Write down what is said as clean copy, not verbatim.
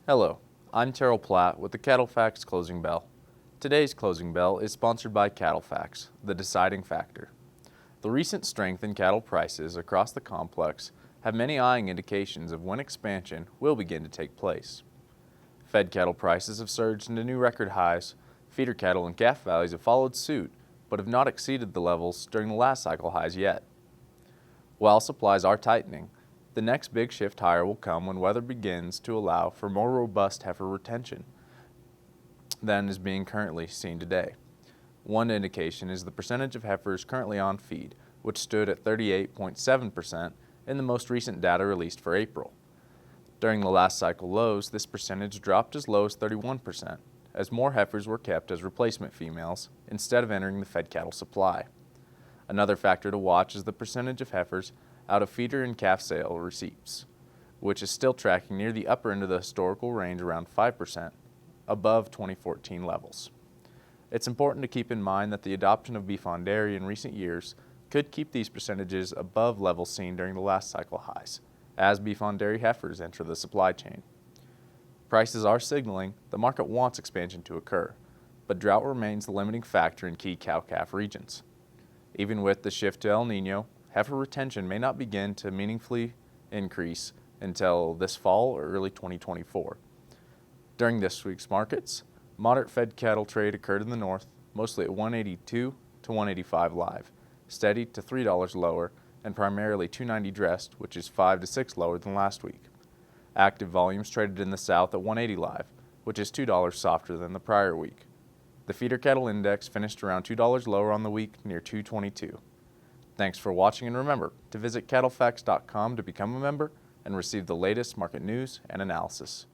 Hello, I'm Terrel Platt with the CattleFax Closing Bell. Today's Closing Bell is sponsored by CattleFax, the deciding factor. The recent strength in cattle prices across the complex have many eyeing indications of when expansion will begin to take place. Fed cattle prices have surged into new record highs. Feeder cattle and calf values have followed suit, but have not exceeded the levels during the last cycle highs yet. While supplies are tightening, the next big shift higher will come when weather begins to allow for more robust heifer retention than is being currently seen today. One indication is the percentage of heifers currently on feed, which stood at 38.7% in the most recent data released for April. During the last cycle lows, this percentage dropped as low as 31%, as more heifers were kept as replacement females instead of entering the fed cattle supply. Another factor to watch is the percentage of heifers out of feeder and calf sale receipts, which is still tracking near the upper end of the historical range, around 5%, above 2014 levels. It's important to keep in mind that the adoption of beef on dairy in recent years could keep these percentages above levels seen during the last cycle highs, as beef on dairy heifers enter the supply chain. Prices are signaling the market wants expansion to occur, but drought remains the limiting factor in key cow-calf regions. Even with the shift to El Nino, heifer retention may not begin to meaningfully increase until this fall or early 2024. During this week's markets, moderate fed cattle trade occurred in the north, mostly at 182 to 185 live, steady to $3 lower, and primarily 290 dressed, which is 5 to 6 lower than last week. Active volumes traded in the south at 180 live, which is $2 softer than the prior week. The feeder cattle index finished around $2 lower on the week, near 222. Thanks for watching, and remember to visit CattleFax.com to become a member and receive the latest market news and analysis.